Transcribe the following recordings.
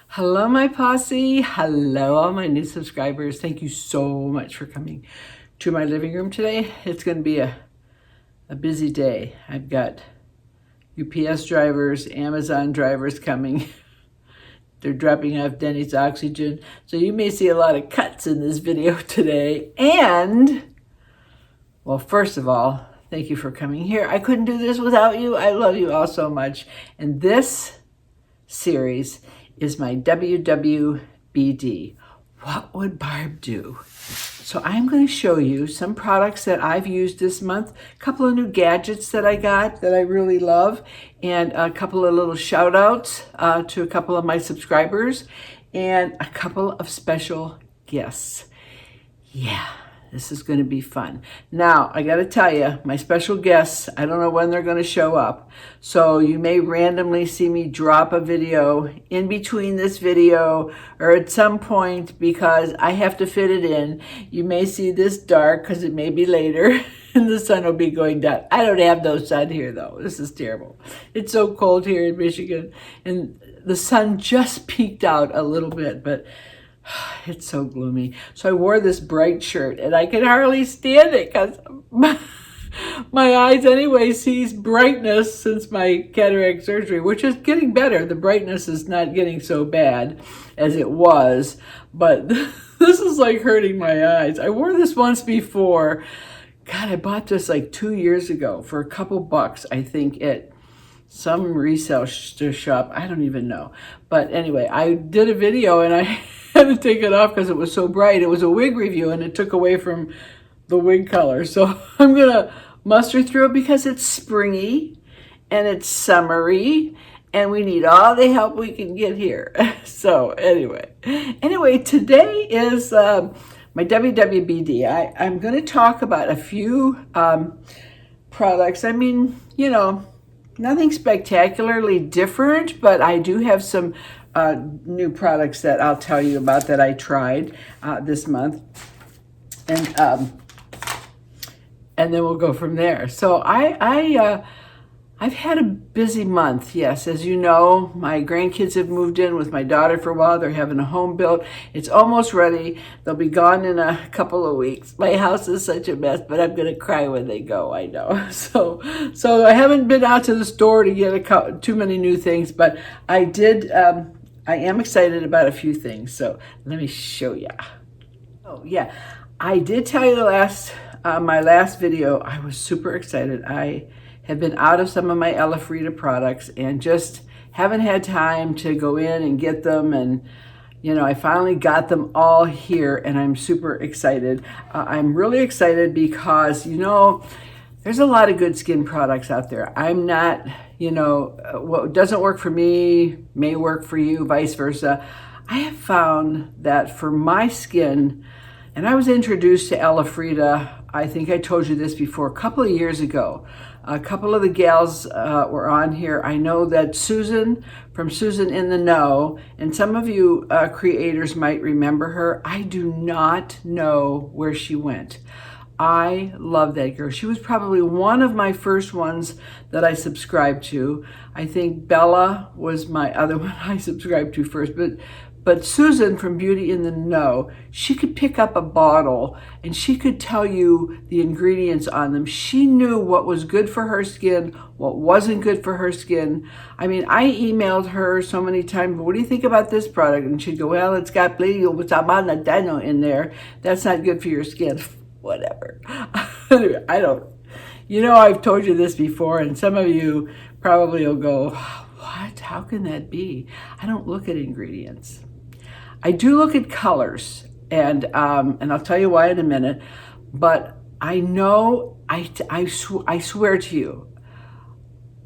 Hello, my posse. Hello, all my new subscribers. Thank you so much for coming to my living room today. It's going to be a busy day. I've got UPS drivers, Amazon drivers coming. They're dropping off Denny's oxygen. So you may see a lot of cuts in this video today. And, well, first of all, thank you for coming here. I couldn't do this without you. I love you all so much. And this series is my WWBD. What would Barb do? So I'm going to show you some products that I've used this month, a couple of new gadgets that I got that I really love, and a couple of little shout outs to a couple of my subscribers, and a couple of special guests. Yeah. This is going to be fun. Now, I got to tell you, my special guests, I don't know when they're going to show up. So you may randomly see me drop a video in between this video or at some point because I have to fit it in. You may see this dark because it may be later and the sun will be going down. I don't have no sun here though. This is terrible. It's so cold here in Michigan and the sun just peeked out a little bit, but it's so gloomy. So I wore this bright shirt and I can hardly stand it because my eyes anyway sees brightness since my cataract surgery, which is getting better. The brightness is not getting so bad as it was, but this is like hurting my eyes. I wore this once before. God, I bought this like 2 years ago for a couple bucks, I think, at some resale shop. I don't even know. But anyway, I did a video and I had to take it off because it was so bright. It was a wig review and it took away from the wig color. So I'm going to muster through it because it's springy and it's summery and we need all the help we can get here. So anyway, today is my WWBD. I'm going to talk about a few products. I mean, you know, nothing spectacularly different, but I do have some new products that I'll tell you about that I tried this month, and then we'll go from there. So I've had a busy month. Yes, as you know, my grandkids have moved in with my daughter for a while. They're having a home built. It's almost ready. They'll be gone in a couple of weeks. My house is such a mess, but I'm gonna cry when they go. I know. So I haven't been out to the store to get too many new things, but I did. I am excited about a few things. So let me show you. Oh yeah, I did tell you my last video. I was super excited. I have been out of some of my Elfrida products and just haven't had time to go in and get them. And, you know, I finally got them all here and I'm super excited. I'm really excited because, you know, there's a lot of good skin products out there. I'm not, you know, what doesn't work for me may work for you, vice versa. I have found that for my skin, and I was introduced to Elfrida, I think I told you this before, a couple of years ago. A couple of the gals were on here. I know that Susan, from Susan in the Know, and some of you creators might remember her. I do not know where she went. I love that girl. She was probably one of my first ones that I subscribed to. I think Bella was my other one I subscribed to first, but Susan from Beauty in the Know, she could pick up a bottle and she could tell you the ingredients on them. She knew what was good for her skin, what wasn't good for her skin. I mean, I emailed her so many times, what do you think about this product? And she'd go, well, it's got bleeding in there. That's not good for your skin. Whatever. Anyway, I don't, you know, I've told you this before and some of you probably will go, what? How can that be? I don't look at ingredients. I do look at colors, and I'll tell you why in a minute, but I know, I swear to you,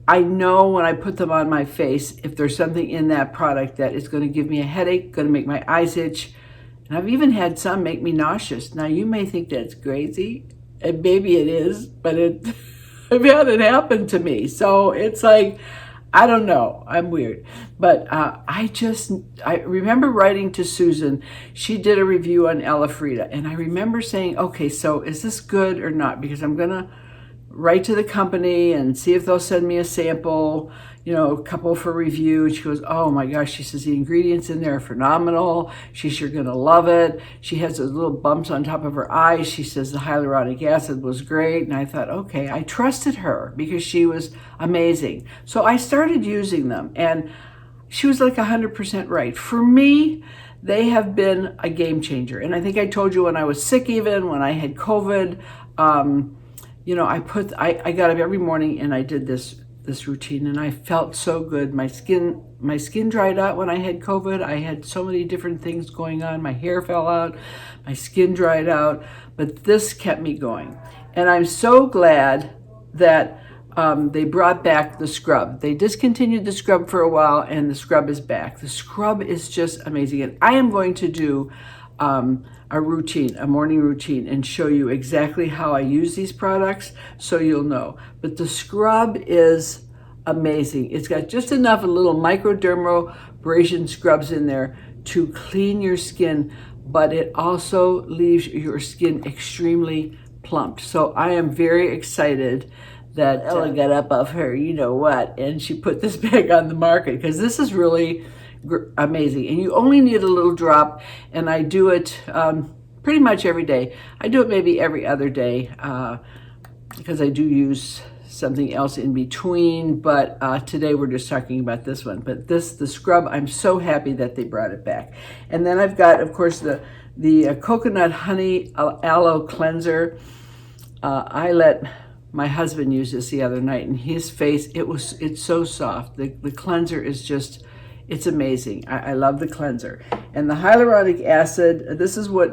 I know when I put them on my face, if there's something in that product that is going to give me a headache, going to make my eyes itch, and I've even had some make me nauseous. Now, you may think that's crazy, and maybe it is, but I've had it happen to me, so it's like, I don't know. I'm weird. But I remember writing to Susan. She did a review on Elfrida. And I remember saying, okay, so is this good or not? Because I'm going to write to the company and see if they'll send me a sample, you know, a couple for review. And she goes, oh my gosh, she says the ingredients in there are phenomenal. She's you're gonna love it. She has those little bumps on top of her eyes. She says the hyaluronic acid was great. And I thought, okay, I trusted her because she was amazing. So I started using them, and she was like 100% right. For me, they have been a game changer. And I think I told you when I was sick, even when I had COVID, you know, I got up every morning and I did this routine, and I felt so good. My skin dried out when I had COVID. I had so many different things going on. My hair fell out, my skin dried out, but this kept me going. And I'm so glad that they brought back the scrub. They discontinued the scrub for a while, and the scrub is back. The scrub is just amazing. And I am going to do a routine, a morning routine, and show you exactly how I use these products so you'll know. But the scrub is amazing. It's got just enough of little microdermabrasion scrubs in there to clean your skin, but it also leaves your skin extremely plump. So I am very excited that Ella got up off her, you know what, and she put this back on the market, because this is really amazing. And you only need a little drop, and I do it pretty much every day. I do it maybe every other day because I do use something else in between, but today we're just talking about this one. But the scrub, I'm so happy that they brought it back. And then I've got, of course, the coconut honey aloe cleanser. I let my husband use this the other night, and his face, it's so soft. The cleanser is just, it's amazing. I love the cleanser. And the hyaluronic acid, this is what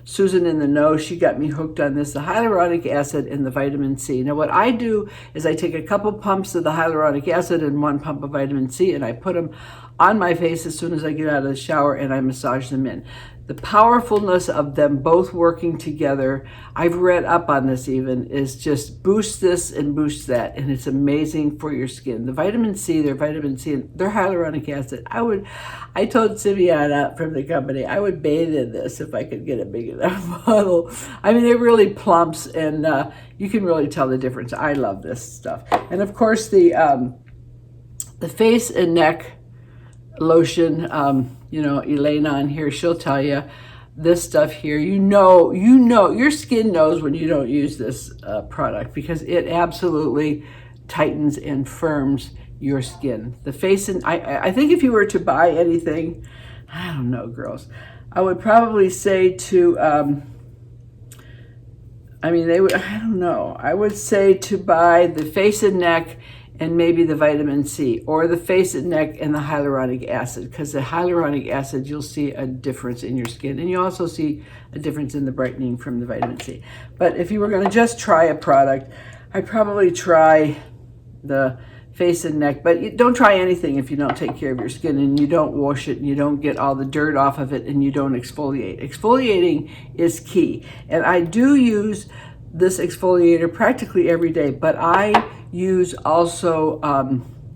Susan in the Know, she got me hooked on this, the hyaluronic acid and the vitamin C. Now what I do is I take a couple pumps of the hyaluronic acid and 1 pump of vitamin C, and I put them on my face as soon as I get out of the shower, and I massage them in. The powerfulness of them both working together, I've read up on this even, is just boost this and boost that, and it's amazing for your skin. The vitamin C, their vitamin C, and their hyaluronic acid, I told SIMEON out from the company, I would bathe in this if I could get a big enough bottle. I mean, it really plumps, and you can really tell the difference. I love this stuff. And of course, the face and neck lotion, you know, Elena on here, she'll tell you this stuff here, you know, your skin knows when you don't use this product, because it absolutely tightens and firms your skin. The face, and I think if you were to buy anything, I don't know, girls, I would probably say to, I don't know, I would say to buy the face and neck and maybe the vitamin C, or the face and neck and the hyaluronic acid, because the hyaluronic acid, you'll see a difference in your skin, and you also see a difference in the brightening from the vitamin C. But if you were going to just try a product, I'd probably try the face and neck, but don't try anything if you don't take care of your skin and you don't wash it and you don't get all the dirt off of it and you don't exfoliate. Exfoliating is key, and I do use this exfoliator practically every day, but I use also,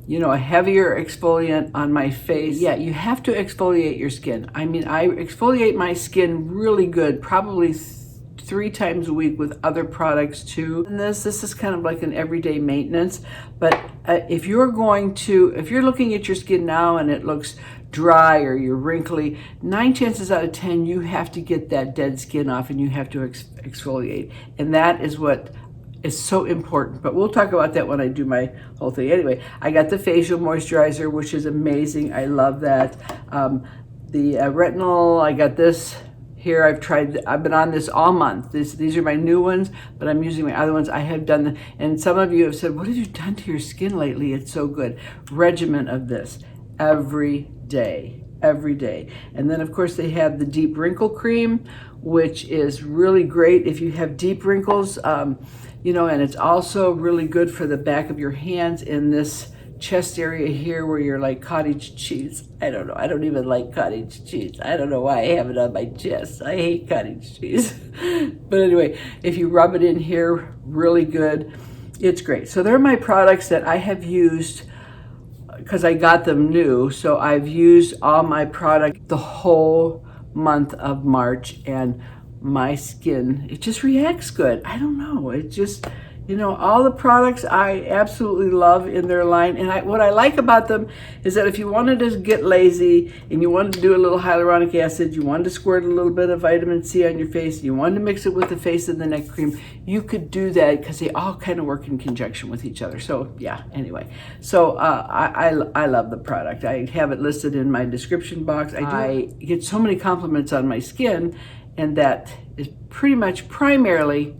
you know, a heavier exfoliant on my face. Yeah, you have to exfoliate your skin. I mean, I exfoliate my skin really good, probably 3 times a week with other products too. And this is kind of like an everyday maintenance. But if you're looking at your skin now and it looks dry or you're wrinkly, 9 chances out of 10, you have to get that dead skin off and you have to exfoliate. And that is what is so important, but we'll talk about that when I do my whole thing. Anyway, I got the facial moisturizer, which is amazing. I love that. The retinol, I got this here. I've been on this all month. These are my new ones, but I'm using my other ones. I have done, and some of you have said, what have you done to your skin lately? It's so good. Regimen of this every day. And then of course they have the deep wrinkle cream, which is really great if you have deep wrinkles, you know, and it's also really good for the back of your hands in this chest area here where you're like cottage cheese. I don't know, I don't even like cottage cheese. I don't know why I have it on my chest. I hate cottage cheese. But anyway, if you rub it in here, really good. It's great. So they're my products that I have used because I got them new. So I've used all my product the whole month of March, and my skin, it just reacts good. I don't know, it just, You know, all the products I absolutely love in their line. And what I like about them is that if you wanted to get lazy and you wanted to do a little hyaluronic acid, you wanted to squirt a little bit of vitamin C on your face, you wanted to mix it with the face and the neck cream, you could do that because they all kind of work in conjunction with each other. So yeah, anyway. So I love the product. I have it listed in my description box. I get so many compliments on my skin, and that is pretty much primarily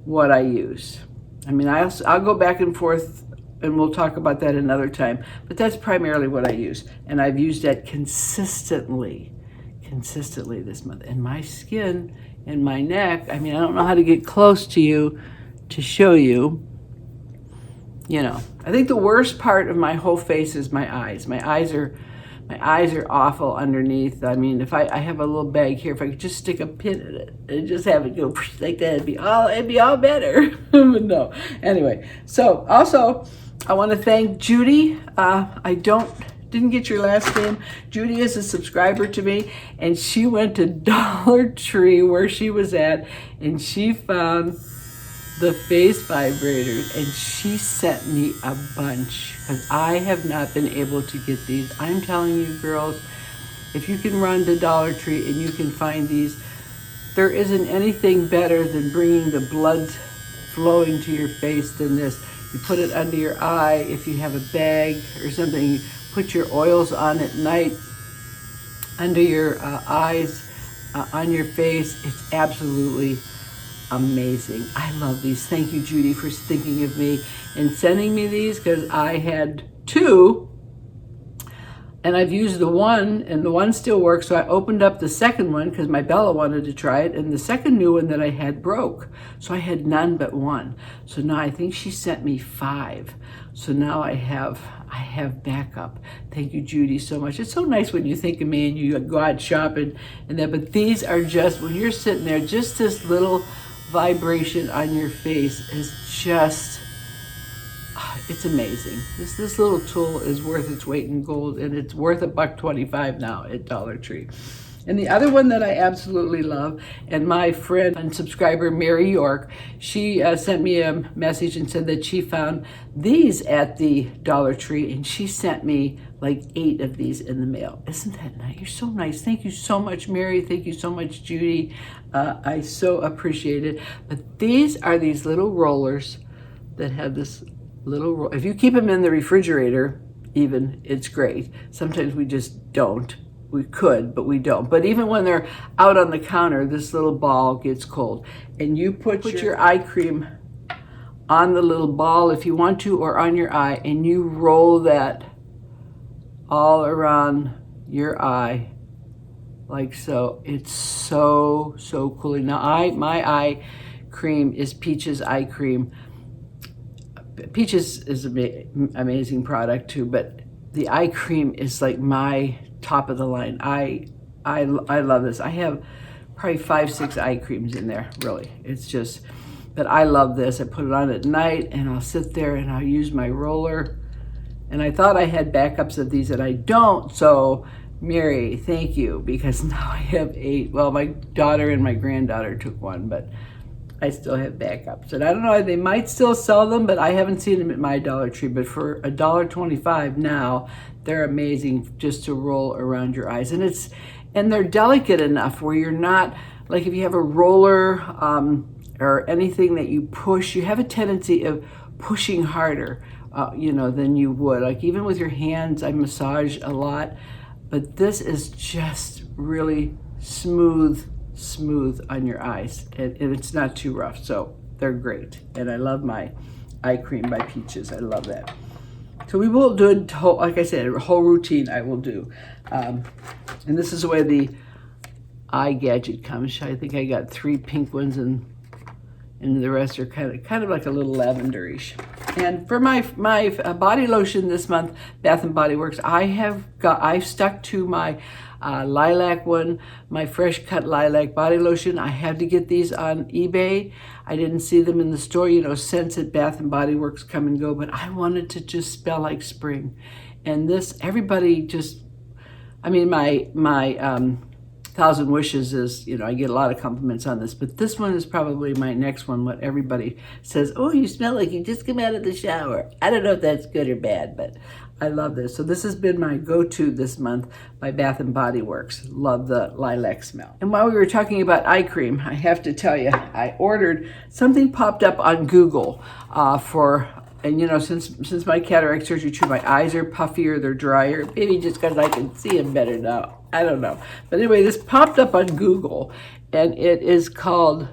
what I use. I mean, I'll go back and forth, and we'll talk about that another time, but that's primarily what I use. And I've used that consistently this month. And my skin and my neck, I mean, I don't know how to get close to you to show you. You know, I think the worst part of my whole face is my eyes. My eyes are awful underneath. I mean, if I have a little bag here, if I could just stick a pin in it and just have it go like that, it'd be all better. But no. Anyway, so also I want to thank Judy. I didn't get your last name. Judy is a subscriber to me, and she went to Dollar Tree where she was at, and she found the face vibrators, and she sent me a bunch because I have not been able to get these. I'm telling you, girls, if you can run to Dollar Tree and you can find these, there isn't anything better than bringing the blood flowing to your face than this. You put it under your eye. If you have a bag or something, you put your oils on at night under your eyes, on your face. It's absolutely amazing. I love these. Thank you, Judy, for thinking of me and sending me these, because I had two and I've used the one, and the one still works. So I opened up the second one because my Bella wanted to try it, and the second new one that I had broke. So I had none but one. So now I think she sent me 5. So now I have backup. Thank you, Judy, so much. It's so nice when you think of me and you go out shopping and that, but these are just, when you're sitting there, just this little vibration on your face is just, it's amazing. This little tool is worth its weight in gold, and it's worth $1.25 now at Dollar Tree. And the other one that I absolutely love, and my friend and subscriber Mary York, she sent me a message and said that she found these at the Dollar Tree, and she sent me like 8 of these in the mail. Isn't that nice? You're so nice. Thank you so much, Mary. Thank you so much, Judy. I so appreciate it. But these are these little rollers that have this little roll. If you keep them in the refrigerator, even, it's great. Sometimes we just don't. We could, but we don't. But even when they're out on the counter, this little ball gets cold. And you put your eye cream on the little ball if you want to, or on your eye, and you roll that all around your eye like so. It's so cooling. Now my eye cream is Peach's eye cream. Peach's is an amazing product too, but the eye cream is like my top of the line. I love this. I have probably 5-6 eye creams in there, really. It's just, but I love this. I put it on at night and I'll sit there and I'll use my roller. And I thought I had backups of these, and I don't. So Mary, thank you, because now I have 8. Well, my daughter and my granddaughter took one, but I still have backups. And I don't know, they might still sell them, but I haven't seen them at my Dollar Tree. But for $1.25 now, they're amazing just to roll around your eyes. And they're delicate enough where you're not, like if you have a roller or anything that you push, you have a tendency of pushing harder, than you would. Like even with your hands, I massage a lot, but this is just really smooth on your eyes, and it's not too rough, so they're great. And I love my eye cream by Peaches. I love that. So we will do like I said, a whole routine I will do. And this is the way the eye gadget comes. I think I got 3 pink ones, and the rest are kind of like a little lavenderish. And for my body lotion this month, Bath and Body Works, I've stuck to my lilac one, my fresh cut lilac body lotion. I had to get these on eBay. I didn't see them in the store. Scents at Bath and Body Works come and go, but I wanted to just smell like spring. And this, everybody just, I mean, my Thousand Wishes is, you know, I get a lot of compliments on this, but this one is probably my next one, what everybody says, oh, you smell like you just came out of the shower. I don't know if that's good or bad, but I love this. So this has been my go-to this month by Bath & Body Works. Love the lilac smell. And while we were talking about eye cream, I have to tell you, I ordered, something popped up on Google and you know, since my cataract surgery too, my eyes are puffier, they're drier, maybe just because I can see them better now. I don't know. But anyway, this popped up on Google, and it is called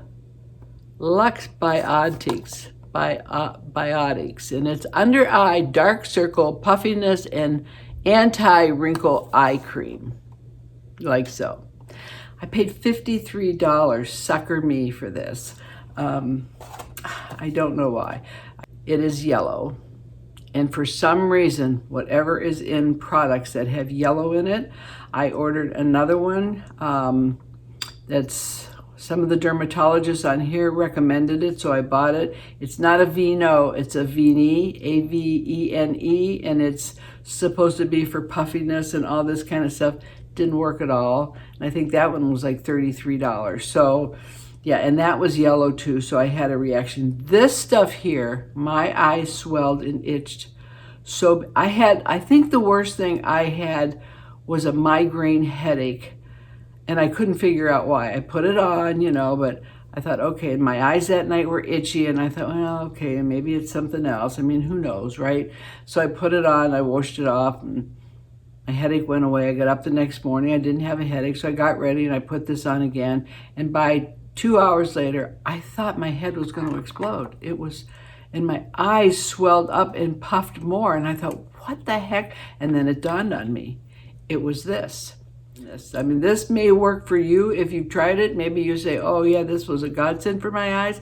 Lux Biotics, and it's under eye, dark circle, puffiness, and anti-wrinkle eye cream, like so. I paid $53, sucker me, for this. I don't know why. It is yellow, and for some reason, whatever is in products that have yellow in it, I ordered another one that's, some of the dermatologists on here recommended it, so I bought it. It's not a Vino, it's a Vene, A-V-E-N-E, and it's supposed to be for puffiness and all this kind of stuff. Didn't work at all, and I think that one was like $33. So yeah, and that was yellow too, so I had a reaction. This stuff here, my eyes swelled and itched. So I think the worst thing I had was a migraine headache, and I couldn't figure out why. I put it on, you know, but I thought, okay, and my eyes that night were itchy, and I thought, well, okay, maybe it's something else. I mean, who knows, right? So I put it on, I washed it off, and my headache went away. I got up the next morning, I didn't have a headache, so I got ready and I put this on again, and by 2 hours later, I thought my head was going to explode. It was, and my eyes swelled up and puffed more, and I thought, what the heck? And then it dawned on me, it was this. I mean, this may work for you if you've tried it. Maybe you say, oh yeah, this was a godsend for my eyes.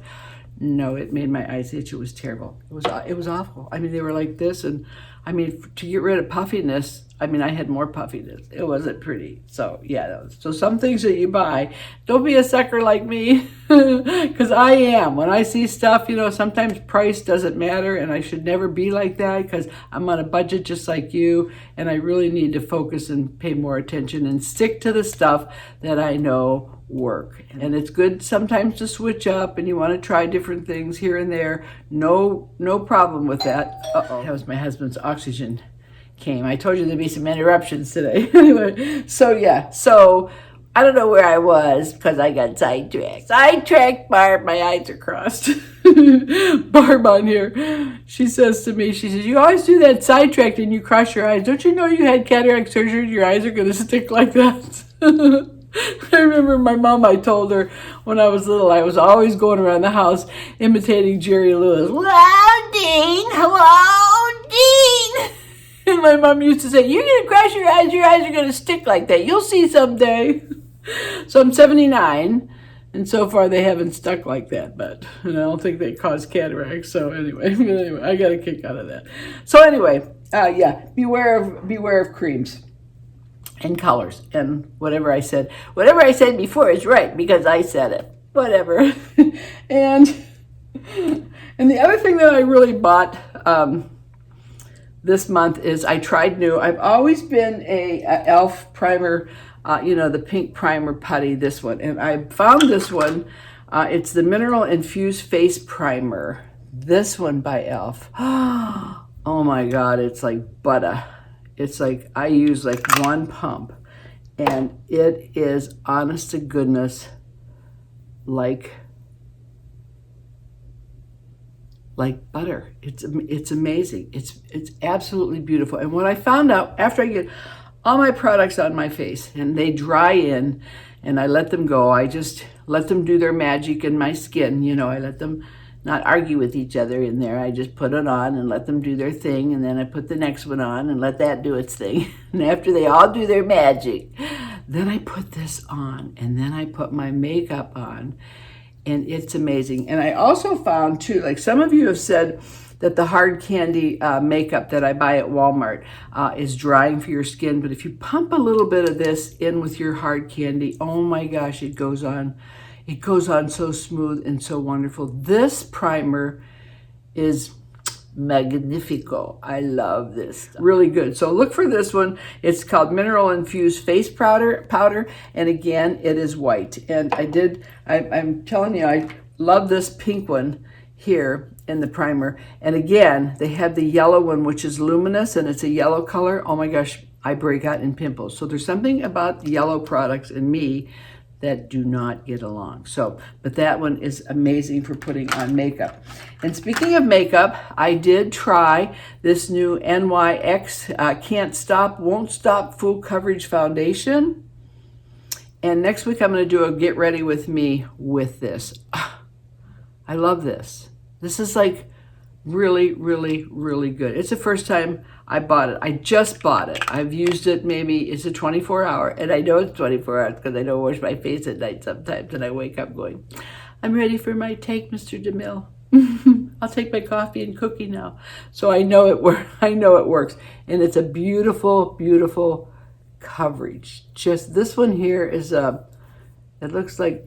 No, it made my eyes itch. It was terrible. It was awful. I mean, they were like this, and I mean, to get rid of puffiness, I mean, I had more puffiness. It wasn't pretty. So yeah, so some things that you buy, don't be a sucker like me, because I am. When I see stuff, you know, sometimes price doesn't matter, and I should never be like that, because I'm on a budget just like you, and I really need to focus and pay more attention and stick to the stuff that I know work. And it's good sometimes to switch up, and you want to try different things here and there. No problem with that. Uh-oh, that was my husband's oxygen came. I told you there'd be some interruptions today. Anyway, so yeah, so I don't know where I was because I got sidetracked. Barb, my eyes are crossed. Barb on here, she says to me, she says, you always do that sidetracked and you cross your eyes. Don't you know you had cataract surgery? Your eyes are going to stick like that. I remember my mom, I told her when I was little, I was always going around the house imitating Jerry Lewis. Hello, Dean. Hello, Dean. And my mom used to say, you're going to cross your eyes are going to stick like that. You'll see someday. So I'm 79, and so far they haven't stuck like that, but and I don't think they cause cataracts. So anyway, I got a kick out of that. So anyway, yeah, beware of creams and colors, and whatever I said before is right because I said it. Whatever. and the other thing that I really bought this month is I tried new. I've always been a e.l.f. primer, you know, the pink primer putty, this one. And I found this one. It's the Mineral Infused Face Primer. This one by e.l.f. Oh my God, it's like butter. It's like I use like one pump. And it is, honest to goodness, like butter. It's amazing. It's absolutely beautiful. And what I found out after I get all my products on my face and they dry in and I let them go, I just let them do their magic in my skin. You know, I let them not argue with each other in there. I just put it on and let them do their thing, and then I put the next one on and let that do its thing. And after they all do their magic, then I put this on, and then I put my makeup on. And it's amazing. And I also found too, like some of you have said that the hard candy makeup that I buy at Walmart is drying for your skin. But if you pump a little bit of this in with your hard candy, oh my gosh, it goes on so smooth and so wonderful. This primer is magnifico. I love this stuff. Really good. So look for this one. It's called Mineral Infused Face Powder. And again, it is white. And I'm telling you, I love this pink one here in the primer. And again, they have the yellow one, which is luminous, and it's a yellow color. Oh my gosh, I break out in pimples. So there's something about the yellow products in me that do not get along. So, but that one is amazing for putting on makeup. And speaking of makeup, I did try this new NYX Can't Stop, Won't Stop Full Coverage Foundation. And next week I'm gonna do a get ready with me with this. I love this. This is like really, really, really good. It's the first time I bought it. I just bought it. I've used it maybe, it's a 24-hour, and I know it's 24 hours because I don't wash my face at night sometimes, and I wake up going, I'm ready for my take, Mr. DeMille. I'll take my coffee and cookie now. So I know it works. And it's a beautiful, beautiful coverage. Just this one here is it looks like,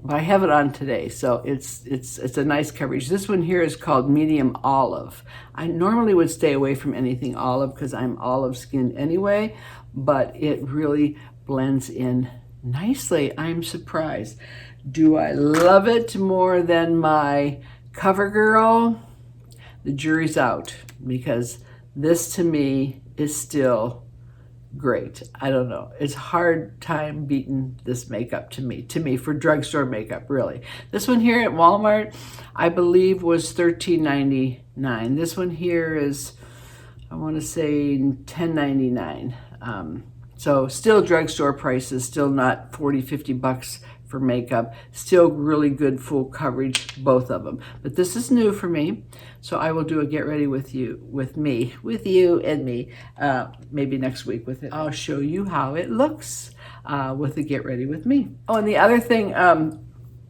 I have it on today, so it's a nice coverage. This one here is called Medium Olive. I normally would stay away from anything olive because I'm olive skinned anyway, but it really blends in nicely. I'm surprised. Do I love it more than my CoverGirl? The jury's out, because this to me is still great. I don't know. It's hard time beating this makeup to me for drugstore makeup, really. This one here at Walmart, I believe was $13.99. This one here is, I want to say $10.99. So still drugstore prices, still not 40, 50 bucks for makeup. Still really good full coverage, both of them. But this is new for me, so I will do a get ready with you and me, maybe next week with it. I'll show you how it looks with the get ready with me. Oh, and the other thing, and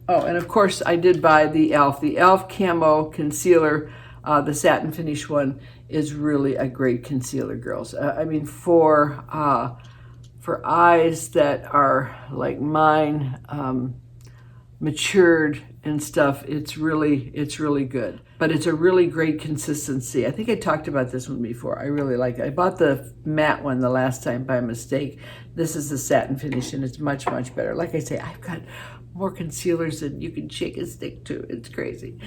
of course I did buy the e.l.f. Camo Concealer. The satin finish one is really a great concealer, girls. I mean, for eyes that are like mine, matured and stuff, it's really good. But it's a really great consistency. I think I talked about this one before. I really like it. I bought the matte one the last time by mistake. This is the satin finish, and it's much, much better. Like I say, I've got more concealers than you can shake a stick to. It's crazy.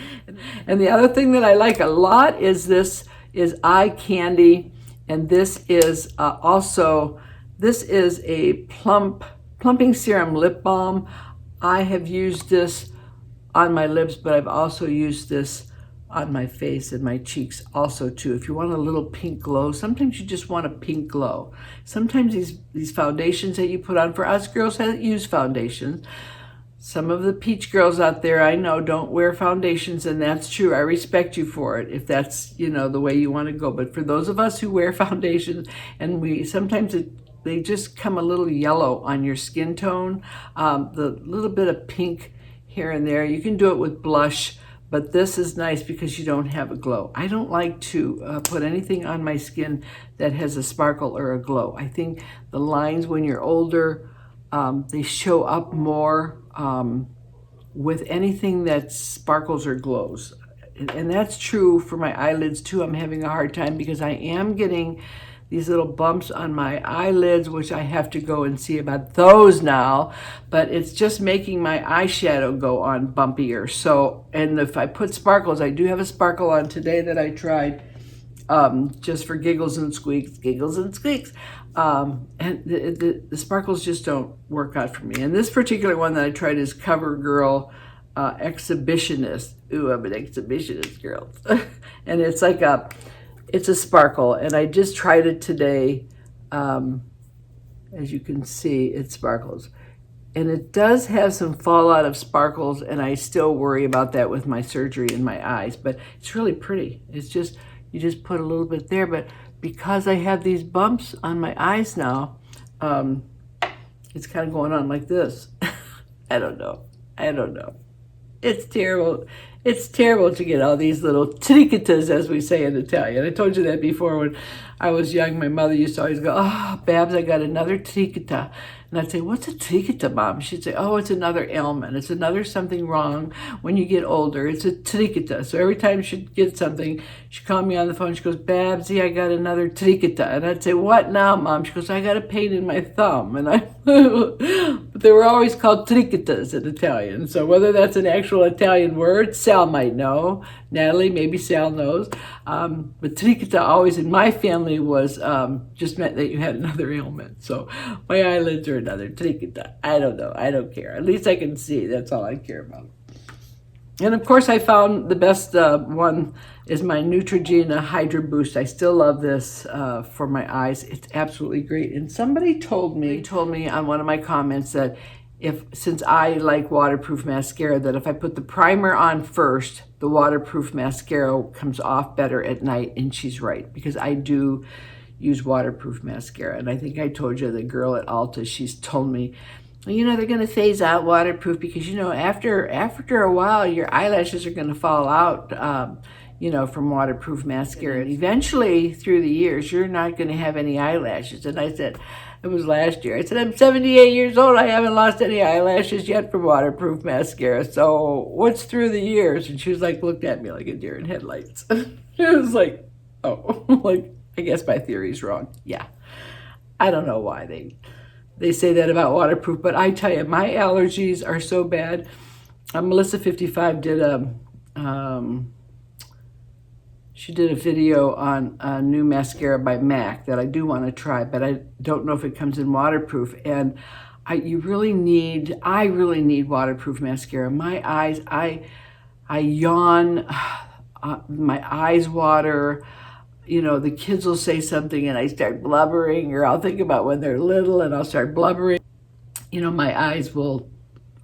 And the other thing that I like a lot is this is Eye Candy, and this is this is a plumping serum lip balm. I have used this on my lips, but I've also used this on my face and my cheeks also too. If you want a little pink glow, sometimes you just want a pink glow. Sometimes these foundations that you put on, for us girls that use foundations, some of the peach girls out there I know don't wear foundations, and that's true. I respect you for it if that's, the way you want to go. But for those of us who wear foundations, and they just come a little yellow on your skin tone, the little bit of pink here and there. You can do it with blush, but this is nice because you don't have a glow. I don't like to put anything on my skin that has a sparkle or a glow. I think the lines when you're older, they show up more with anything that sparkles or glows. And that's true for my eyelids too. I'm having a hard time because I am getting these little bumps on my eyelids, which I have to go and see about those now, but it's just making my eyeshadow go on bumpier. So, and if I put sparkles, I do have a sparkle on today that I tried just for giggles and squeaks. And the sparkles just don't work out for me. And this particular one that I tried is CoverGirl Exhibitionist. Ooh, I'm an exhibitionist, girl. And it's like it's a sparkle, and I just tried it today. As you can see, it sparkles. And it does have some fallout of sparkles, and I still worry about that with my surgery in my eyes, but it's really pretty. It's just, you just put a little bit there, but because I have these bumps on my eyes now, it's kind of going on like this. I don't know. It's terrible. It's terrible to get all these little trichetas, as we say in Italian. I told you that before. When I was young, my mother used to always go, "Oh, Babs, I got another tricheta." And I'd say, "What's a tricheta, Mom?" She'd say, "Oh, it's another ailment. It's another something wrong when you get older. It's a tricheta." So every time she'd get something, she'd call me on the phone. She goes, "Babsy, I got another tricheta." And I'd say, "What now, Mom?" She goes, "I got a pain in my thumb." And but they were always called trichetas in Italian. So whether that's an actual Italian word, Sal might know. Natalie, maybe Sal knows. But tricheta always in my family was just meant that you had another ailment. So my eyelids are another tricheta. I don't know. I don't care. At least I can see. That's all I care about. And of course, I found the best one is my Neutrogena Hydra Boost. I still love this for my eyes. It's absolutely great. And somebody told me on one of my comments that since I like waterproof mascara, that if I put the primer on first, the waterproof mascara comes off better at night. And she's right, because I do use waterproof mascara. And I think I told you the girl at Ulta, she's told me, you know, they're going to phase out waterproof because, you know, after a while, your eyelashes are going to fall out, you know, from waterproof mascara. And eventually, through the years, you're not going to have any eyelashes. And I said, it was last year, I said, I'm 78 years old. I haven't lost any eyelashes yet from waterproof mascara. So what's through the years? And she was like, looked at me like a deer in headlights. It was like, oh, like, I guess my theory's wrong. Yeah. I don't know why they say that about waterproof, but I tell you, my allergies are so bad. Melissa55 did she did a video on a new mascara by MAC that I do want to try, but I don't know if it comes in waterproof. And I really need waterproof mascara. My eyes, I yawn, my eyes water. You know, the kids will say something and I start blubbering, or I'll think about when they're little and I'll start blubbering. You know, my eyes will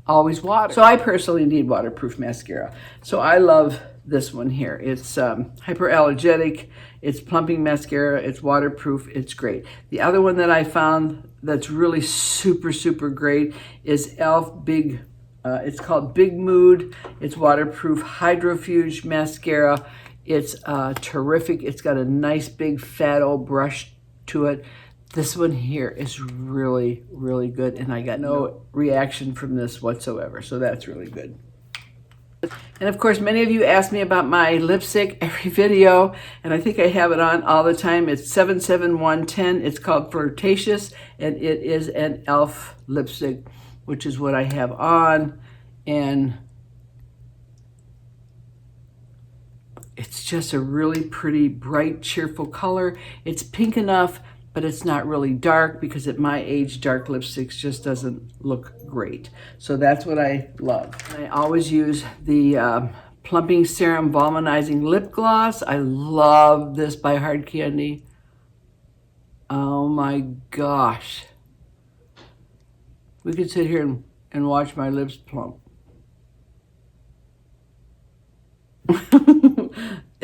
always water. So I personally need waterproof mascara. So I love this one here. It's hyperallergenic, it's plumping mascara, it's waterproof, it's great. The other one that I found that's really super, super great is e.l.f. Big, it's called Big Mood. It's waterproof hydrofuge mascara. It's terrific. It's got a nice big fat old brush to it. This one here is really, really good, and I got no reaction from this whatsoever, so that's really good. And of course, many of you ask me about my lipstick every video, and I think I have it on all the time. It's 77110. It's called Flirtatious, and it is an e.l.f. lipstick, which is what I have on, and it's just a really pretty, bright, cheerful color. It's pink enough, but it's not really dark, because at my age, dark lipsticks just doesn't look great. So that's what I love. I always use the Plumping Serum Volumizing Lip Gloss. I love this by Hard Candy. Oh my gosh. We could sit here and watch my lips plump.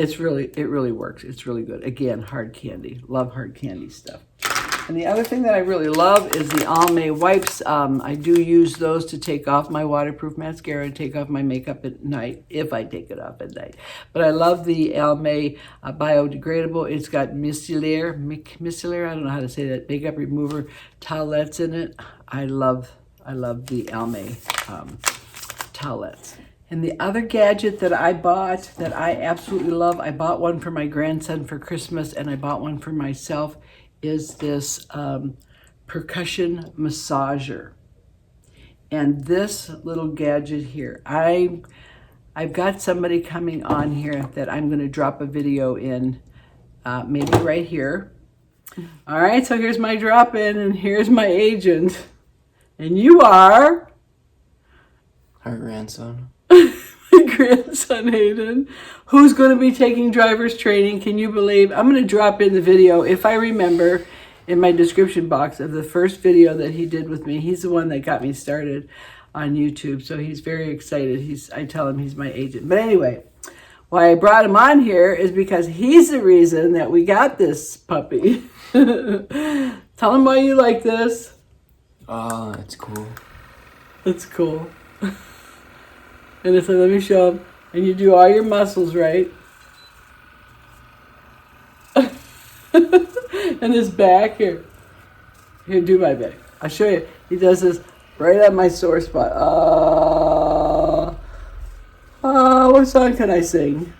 It really works. It's really good. Again, Hard Candy. Love Hard Candy stuff. And the other thing that I really love is the Almay wipes. I do use those to take off my waterproof mascara and take off my makeup at night, if I take it off at night. But I love the Almay biodegradable. It's got micellar, I don't know how to say that, makeup remover towelettes in it. I love the Almay towelettes. And the other gadget that I bought that I absolutely love, I bought one for my grandson for Christmas and I bought one for myself, is this percussion massager. And this little gadget here, I've got somebody coming on here that I'm going to drop a video in, maybe right here. All right, so here's my drop in and here's my agent. And you are? Her grandson. My grandson, Hayden, who's going to be taking driver's training. Can you believe? I'm going to drop in the video, if I remember, in my description box of the first video that he did with me. He's the one that got me started on YouTube, so he's very excited. I tell him he's my agent. But anyway, why I brought him on here is because he's the reason that we got this puppy. Tell him why you like this. It's cool. It's cool. And it's like, let me show him. And you do all your muscles, right? And his back here. Here, do my back. I'll show you. He does this right at my sore spot. What song can I sing?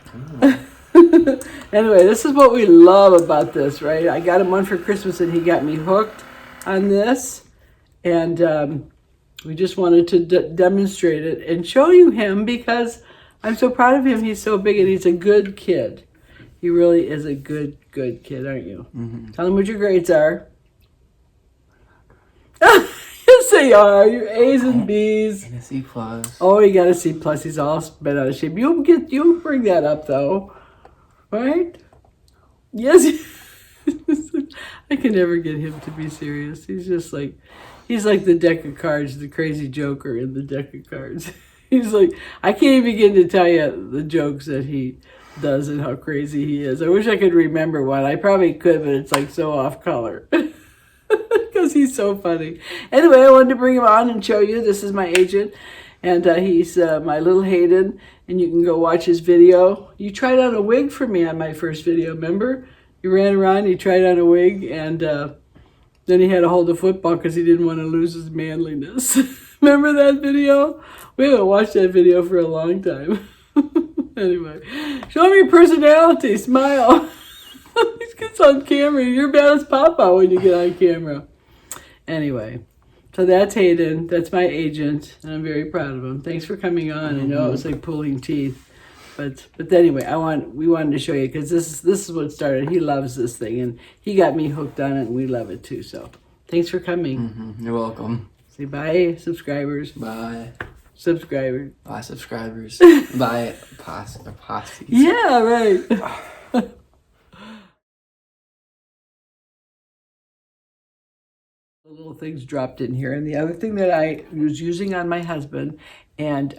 Anyway, this is what we love about this, right? I got him one for Christmas and he got me hooked on this. And we just wanted to demonstrate it and show you him because I'm so proud of him. He's so big and he's a good kid. He really is a good kid, aren't you? Mm-hmm. Tell him what your grades are. Yes, they are. Your A's and B's. And a C+. Oh, you got a C+. He's all bent out of shape. You'll bring that up, though. Right? Yes. I can never get him to be serious. He's like the deck of cards, the crazy joker in the deck of cards. He's like, I can't even begin to tell you the jokes that he does and how crazy he is. I wish I could remember one. I probably could, but it's like so off color. Because he's so funny. Anyway, I wanted to bring him on and show you. This is my agent. And he's my little Hayden. And you can go watch his video. You tried on a wig for me on my first video, remember? You ran around, you tried on a wig, and then he had to hold a football because he didn't want to lose his manliness. Remember that video? We haven't watched that video for a long time. Anyway, show him your personality. Smile. He gets on camera. You're bad as Papa when you get on camera. Anyway, so that's Hayden. That's my agent, and I'm very proud of him. Thanks for coming on. Mm-hmm. I know it was like pulling teeth, but anyway, we wanted to show you because this is what started. He loves this thing, and he got me hooked on it, and we love it too. So thanks for coming. Mm-hmm. You're welcome. Say bye, subscribers. Bye. Subscribers. Bye, subscribers. Bye, posties. Yeah, right. Little things dropped in here. And the other thing that I was using on my husband, and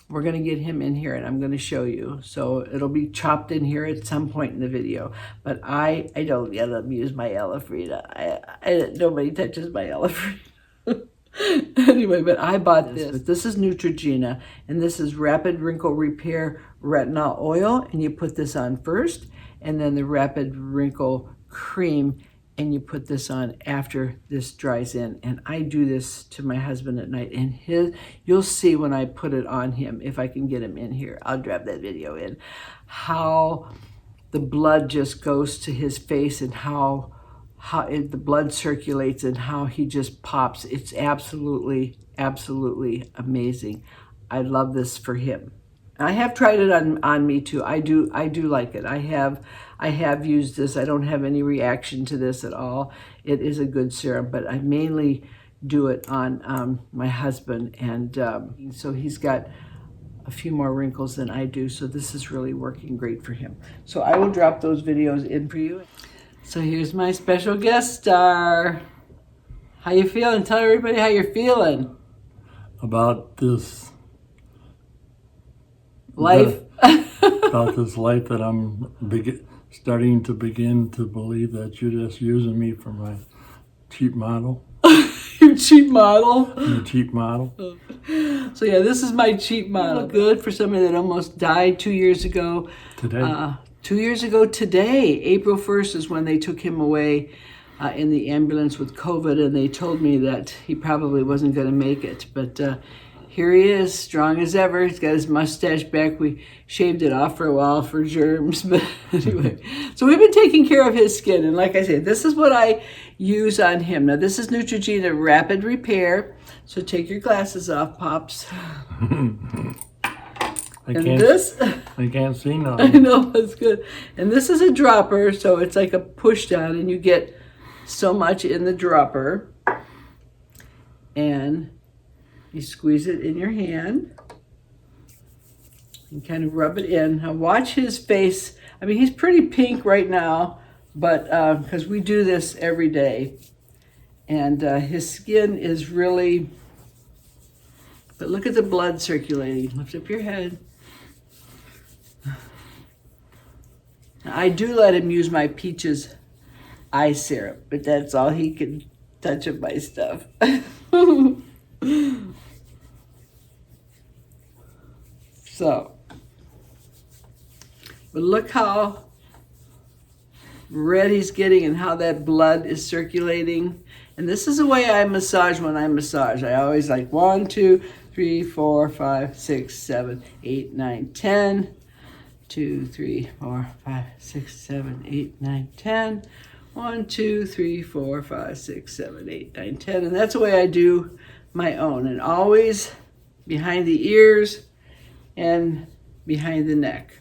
we're going to get him in here and I'm going to show you. So it'll be chopped in here at some point in the video. But I don't let him use my Elefrida. Nobody touches my Elefrida. Anyway, but I bought this. This is Neutrogena, and this is Rapid Wrinkle Repair Retinol Oil, and you put this on first, and then the Rapid Wrinkle Cream, and you put this on after this dries in. And I do this to my husband at night, and you'll see when I put it on him, if I can get him in here, I'll drop that video in, how the blood just goes to his face and how the blood circulates and how he just pops. It's absolutely amazing. I love this for him. I have tried it on me too. I do like it. I have used this. I don't have any reaction to this at all. It is a good serum, but I mainly do it on my husband, and so he's got a few more wrinkles than I do, so this is really working great for him. So I will drop those videos in for you. So here's my special guest star. How you feeling? Tell everybody how you're feeling. About this life. About this life that I'm starting to begin to believe that you're just using me for my cheap model. Your cheap model? Your cheap model. So yeah, this is my cheap model. Good for somebody that almost died 2 years ago. Today. 2 years ago today, April 1st is when they took him away in the ambulance with COVID, and they told me that he probably wasn't going to make it. But here he is, strong as ever. He's got his mustache back. We shaved it off for a while for germs. But anyway, so we've been taking care of his skin. And like I said, this is what I use on him. Now, this is Neutrogena Rapid Repair. So take your glasses off, Pops. I can't see now. I know, that's good. And this is a dropper, so it's like a push down, and you get so much in the dropper. And you squeeze it in your hand and kind of rub it in. Now watch his face. I mean, he's pretty pink right now, but because we do this every day. And his skin is really, but look at the blood circulating. Lift up your head. I do let him use my Peaches eye serum, but that's all he can touch of my stuff. So, But look how red he's getting and how that blood is circulating. And this is the way I massage when I massage. I always like 1, 2, 3, 4, 5, 6, 7, 8, 9, 10. 2, 3, 4, 5, 6, 7, 8, 9, 10. 1, 2, 3, 4, 5, 6, 7, 8, 9, 10. And that's the way I do my own. And always behind the ears and behind the neck.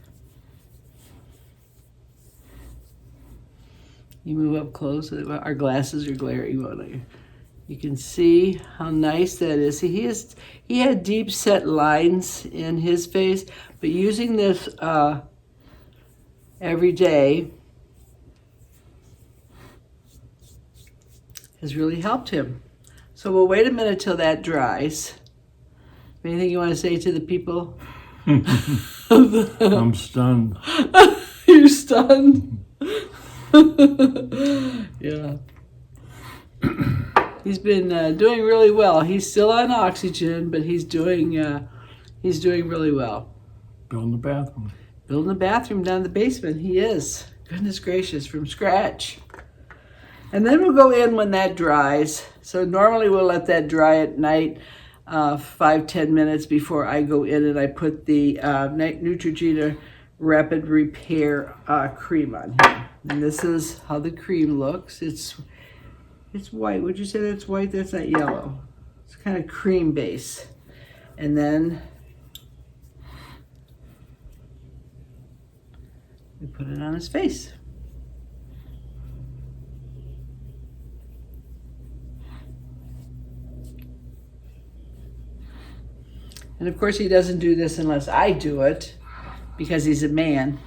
You move up close. Our glasses are glaring. You can see how nice that is. See, he had deep set lines in his face, but using this every day has really helped him. So we'll wait a minute till that dries. Anything you want to say to the people? I'm stunned. You're stunned? Yeah. He's been doing really well. He's still on oxygen, but he's doing really well. Building the bathroom. Building a bathroom down in the basement. He is. Goodness gracious, from scratch. And then we'll go in when that dries. So normally we'll let that dry at night, 5-10 minutes before I go in and I put the Neutrogena Rapid Repair cream on him. And this is how the cream looks. It's white. Would you say that's white? That's not yellow. It's kind of cream base. And then we put it on his face. And of course he doesn't do this unless I do it, because he's a man.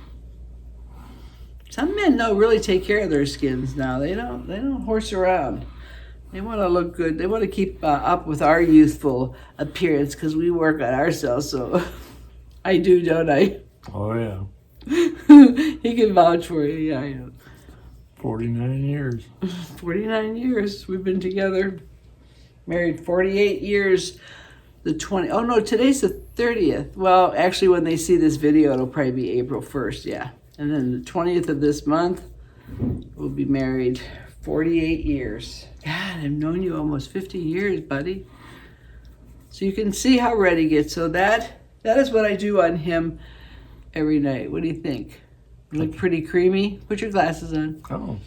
Some men don't really take care of their skins now. They don't horse around. They want to look good. They want to keep up with our youthful appearance because we work on ourselves. So I do, don't I? Oh, yeah. He can vouch for you. Yeah, I know. 49 years. 49 years we've been together. Married 48 years. Today's the 30th. Well, actually, when they see this video, it'll probably be April 1st, yeah. And then the 20th of this month, we'll be married 48 years. God, I've known you almost 50 years, buddy. So you can see how red he gets. So that is what I do on him every night. What do you think? You look pretty creamy? Put your glasses on. Oh.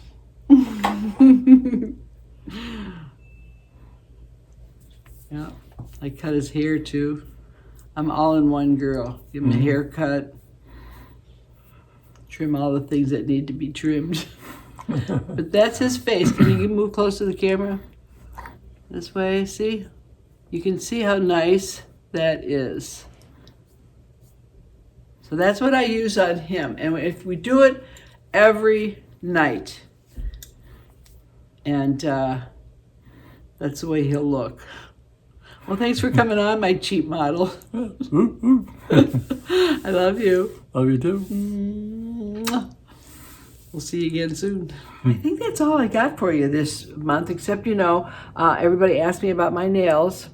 Yeah, I cut his hair too. I'm all-in-one girl. Give him a haircut. Trim all the things that need to be trimmed. But that's his face. Can you move close to the camera? This way, see? You can see how nice that is. So that's what I use on him. And if we do it every night, and that's the way he'll look. Well, thanks for coming on, my cheap model. I love you. Love you too. We'll see you again soon. I think that's all I got for you this month, except, everybody asked me about my nails.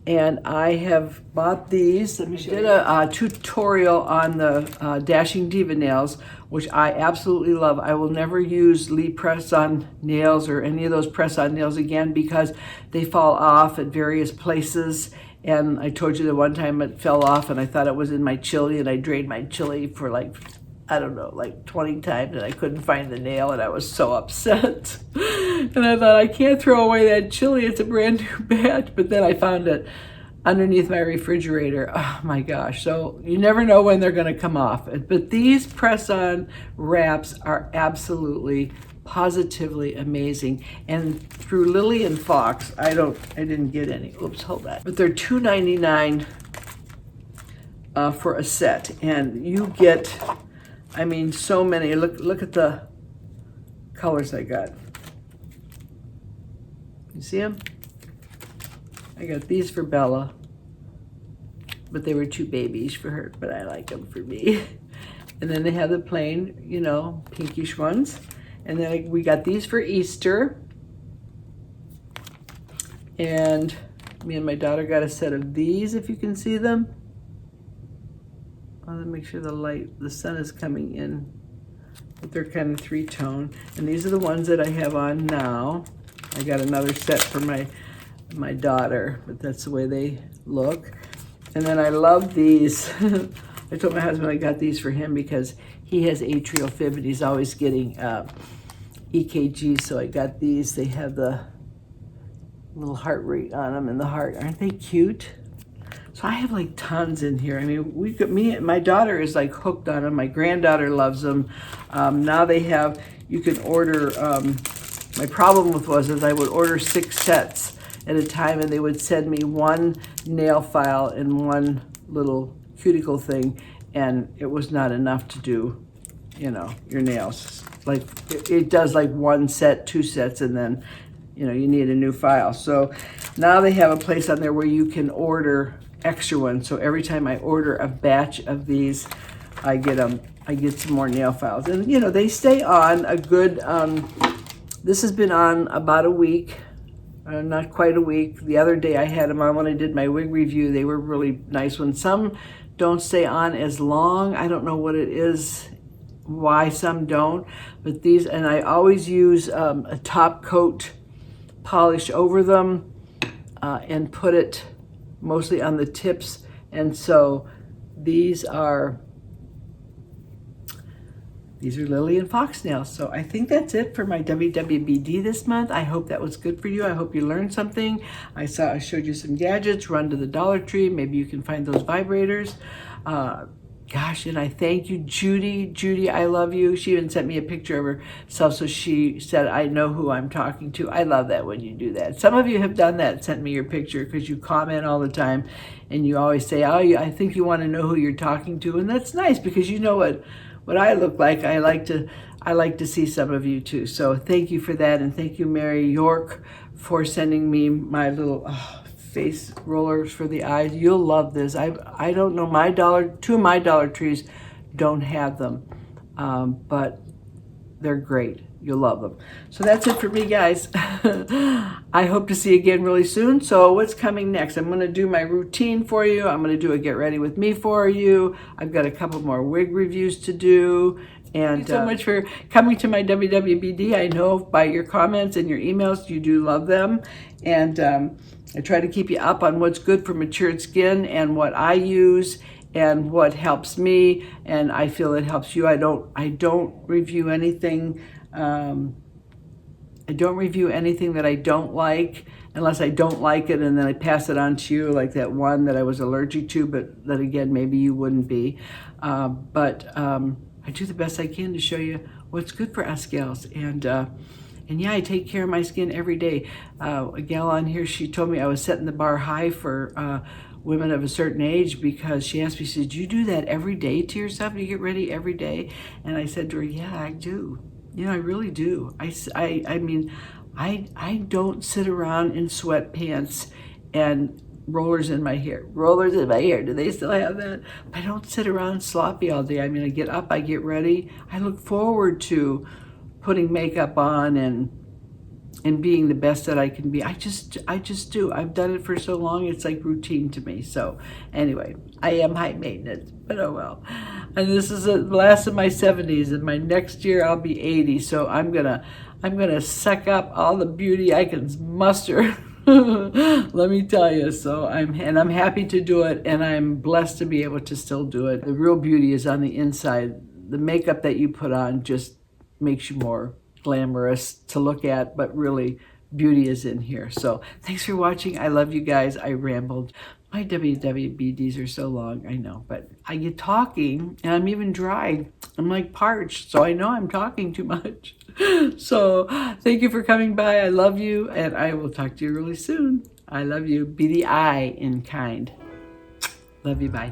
And I have bought these. Let me show you. I did a tutorial on the Dashing Diva nails, which I absolutely love. I will never use Lee press-on nails or any of those press-on nails again because they fall off at various places. And I told you that one time it fell off and I thought it was in my chili, and I drained my chili for like 20 times, and I couldn't find the nail, and I was so upset. And I thought, I can't throw away that chili. It's a brand new batch. But then I found it underneath my refrigerator. Oh my gosh. So you never know when they're going to come off. But these press-on wraps are absolutely, positively amazing. And through Lily and Fox, I didn't get any. Oops, hold that. But they're $2.99 for a set. And you get, so many. Look at the colors I got. You see them? I got these for Bella, but they were too babies for her, but I like them for me. And then they have the plain, pinkish ones. And then we got these for Easter. And me and my daughter got a set of these, if you can see them. I want to make sure the sun is coming in. But they're kind of three-tone. And these are the ones that I have on now. I got another set for my daughter, but that's the way they look. And then I love these. I told my husband I got these for him because he has atrial fib and he's always getting EKGs, so I got these. They have the little heart rate on them and the heart. Aren't they cute? So I have like tons in here. I mean, my daughter is like hooked on them. My granddaughter loves them. Now they have, you can order, my problem was I would order 6 sets at a time and they would send me one nail file and one little cuticle thing, and it was not enough to do, you know, your nails. Like it does like 1 set, 2 sets, and then, you know, you need a new file. So now they have a place on there where you can order extra ones. So every time I order a batch of these, I get some more nail files. And you know, they stay on a good, this has been on about a week, not quite a week. The other day I had them on when I did my wig review. They were really nice ones. Some don't stay on as long. I don't know what it is, why some don't, but these, and I always use a top coat polish over them and put it mostly on the tips. And so these are Lily and Fox nails. So I think that's it for my WWBD this month. I hope that was good for you. I hope you learned something. I showed you some gadgets. Run to the Dollar Tree. Maybe you can find those vibrators. Gosh, and I thank you, Judy. Judy, I love you. She even sent me a picture of herself, so she said, I know who I'm talking to. I love that when you do that. Some of you have done that, sent me your picture, because you comment all the time, and you always say, oh, I think you want to know who you're talking to, and that's nice, because you know what I look like. I like to see some of you too. So thank you for that, and thank you, Mary York, for sending me my little face rollers for the eyes. You'll love this. I don't know, 2 of my Dollar Trees don't have them, but they're great. You'll love them. So that's it for me, guys. I hope to see you again really soon. So what's coming next? I'm going to do my routine for you. I'm going to do a get ready with me for you. I've got a couple more wig reviews to do. And thank you so much for coming to my WWBD. I know by your comments and your emails, you do love them. And I try to keep you up on what's good for matured skin and what I use and what helps me, and I feel it helps you. I don't review anything. I don't review anything that I don't like, unless I don't like it and then I pass it on to you, like that one that I was allergic to, but that again, maybe you wouldn't be. I do the best I can to show you what's good for us gals. And yeah, I take care of my skin every day. A gal on here, she told me I was setting the bar high for women of a certain age, because she asked me, she said, do you do that every day to yourself? Do you get ready every day? And I said to her, yeah, I do. You know, I really do. I mean, I don't sit around in sweatpants and rollers in my hair. Rollers in my hair, do they still have that? I don't sit around sloppy all day. I mean, I get up, I get ready. I look forward to putting makeup on and being the best that I can be. I just do. I've done it for so long, it's like routine to me. So anyway, I am high maintenance, but oh well. And this is the last of my 70s, and my next year I'll be 80. So I'm gonna suck up all the beauty I can muster. Let me tell you. So I'm happy to do it, and I'm blessed to be able to still do it. The real beauty is on the inside. The makeup that you put on just makes you more glamorous to look at, but really beauty is in here. So thanks for watching. I love you guys. I rambled. My WWBDs are so long, I know, but I get talking and I'm even dry. I'm like parched, so I know I'm talking too much. So thank you for coming by. I love you, and I will talk to you really soon. I love you. Be the I in kind. Love you. Bye.